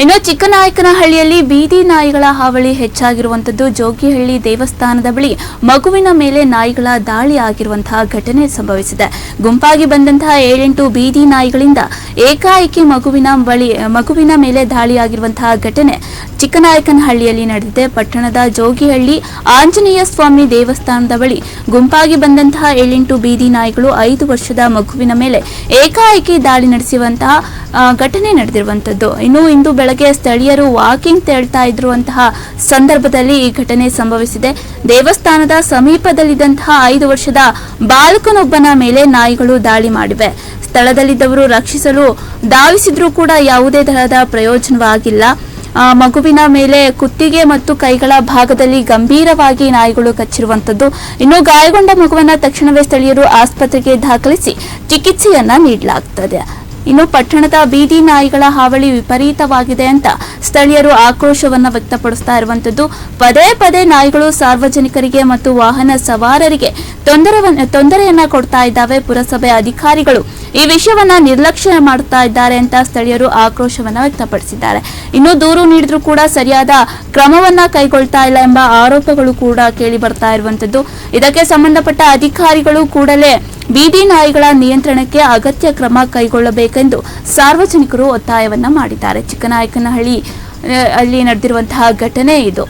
ಇನ್ನು ಚಿಕ್ಕನಾಯಕನಹಳ್ಳಿಯಲ್ಲಿ ಬೀದಿ ನಾಯಿಗಳ ಹಾವಳಿ ಹೆಚ್ಚಾಗಿರುವಂತದ್ದು. ಜೋಗಿಹಳ್ಳಿ ದೇವಸ್ಥಾನದ ಬಳಿ ಮಗುವಿನ ಮೇಲೆ ನಾಯಿಗಳ ದಾಳಿ ಆಗಿರುವಂತಹ ಘಟನೆ ಸಂಭವಿಸಿದೆ. ಗುಂಪಾಗಿ ಬಂದಂತಹ 7-8 ಬೀದಿ ನಾಯಿಗಳಿಂದ ಏಕಾಏಕಿ ಮಗುವಿನ ಮೇಲೆ ದಾಳಿಯಾಗಿರುವಂತಹ ಘಟನೆ ಚಿಕ್ಕನಾಯಕನಹಳ್ಳಿಯಲ್ಲಿ ನಡೆದಿದೆ. ಪಟ್ಟಣದ ಜೋಗಿಹಳ್ಳಿ ಆಂಜನೇಯ ಸ್ವಾಮಿ ದೇವಸ್ಥಾನದ ಬಳಿ ಗುಂಪಾಗಿ ಬಂದಂತಹ 7-8 ಬೀದಿ ನಾಯಿಗಳು 5 ವರ್ಷದ ಮಗುವಿನ ಮೇಲೆ ಏಕಾಏಕಿ ದಾಳಿ ನಡೆಸುವಂತಹ ಘಟನೆ ನಡೆದಿರುವಂತದ್ದು. ಇನ್ನು ಇಂದು ಬೆಳಗ್ಗೆ ಸ್ಥಳೀಯರು ವಾಕಿಂಗ್ ತೆರಳ್ತಾ ಇರುವಂತಹ ಸಂದರ್ಭದಲ್ಲಿ ಈ ಘಟನೆ ಸಂಭವಿಸಿದೆ. ದೇವಸ್ಥಾನದ ಸಮೀಪದಲ್ಲಿದ್ದಂತಹ 5 ವರ್ಷದ ಬಾಲಕನೊಬ್ಬನ ಮೇಲೆ ನಾಯಿಗಳು ದಾಳಿ ಮಾಡಿವೆ. ಸ್ಥಳದಲ್ಲಿದ್ದವರು ರಕ್ಷಿಸಲು ಧಾವಿಸಿದ್ರೂ ಕೂಡ ಯಾವುದೇ ತರಹದ ಪ್ರಯೋಜನವಾಗಿಲ್ಲ. ಮಗುವಿನ ಮೇಲೆ ಕುತ್ತಿಗೆ ಮತ್ತು ಕೈಗಳ ಭಾಗದಲ್ಲಿ ಗಂಭೀರವಾಗಿ ನಾಯಿಗಳು ಕಚ್ಚಿರುವಂತದ್ದು. ಇನ್ನು ಗಾಯಗೊಂಡ ಮಗುವನ್ನ ತಕ್ಷಣವೇ ಸ್ಥಳೀಯರು ಆಸ್ಪತ್ರೆಗೆ ದಾಖಲಿಸಿ ಚಿಕಿತ್ಸೆಯನ್ನ ನೀಡಲಾಗುತ್ತದೆ. ಇನ್ನು ಪಟ್ಟಣದ ಬೀದಿ ನಾಯಿಗಳ ಹಾವಳಿ ವಿಪರೀತವಾಗಿದೆ ಅಂತ ಸ್ಥಳೀಯರು ಆಕ್ರೋಶವನ್ನ ವ್ಯಕ್ತಪಡಿಸ್ತಾ ಇರುವಂತದ್ದು. ಪದೇ ಪದೇ ನಾಯಿಗಳು ಸಾರ್ವಜನಿಕರಿಗೆ ಮತ್ತು ವಾಹನ ಸವಾರರಿಗೆ ತೊಂದರೆಯನ್ನ ಕೊಡ್ತಾ ಇದ್ದಾವೆ. ಪುರಸಭೆ ಅಧಿಕಾರಿಗಳು ಈ ವಿಷಯವನ್ನ ನಿರ್ಲಕ್ಷ್ಯ ಮಾಡುತ್ತಾ ಇದ್ದಾರೆ ಅಂತ ಸ್ಥಳೀಯರು ಆಕ್ರೋಶವನ್ನ ವ್ಯಕ್ತಪಡಿಸಿದ್ದಾರೆ. ಇನ್ನು ದೂರು ನೀಡಿದ್ರೂ ಕೂಡ ಸರಿಯಾದ ಕ್ರಮವನ್ನ ಕೈಗೊಳ್ತಾ ಇಲ್ಲ ಎಂಬ ಆರೋಪಗಳು ಕೂಡ ಕೇಳಿ ಬರ್ತಾ ಇರುವಂತದ್ದು. ಇದಕ್ಕೆ ಸಂಬಂಧಪಟ್ಟ ಅಧಿಕಾರಿಗಳು ಕೂಡಲೇ ಬೀದಿ ನಾಯಿಗಳ ನಿಯಂತ್ರಣಕ್ಕೆ ಅಗತ್ಯ ಕ್ರಮ ಕೈಗೊಳ್ಳಬೇಕೆಂದು ಸಾರ್ವಜನಿಕರು ಒತ್ತಾಯವನ್ನ ಮಾಡಿದ್ದಾರೆ. ಚಿಕ್ಕನಾಯಕನಹಳ್ಳಿ ಅಲ್ಲಿ ನಡೆದಿರುವಂತಹ ಘಟನೆ ಇದು.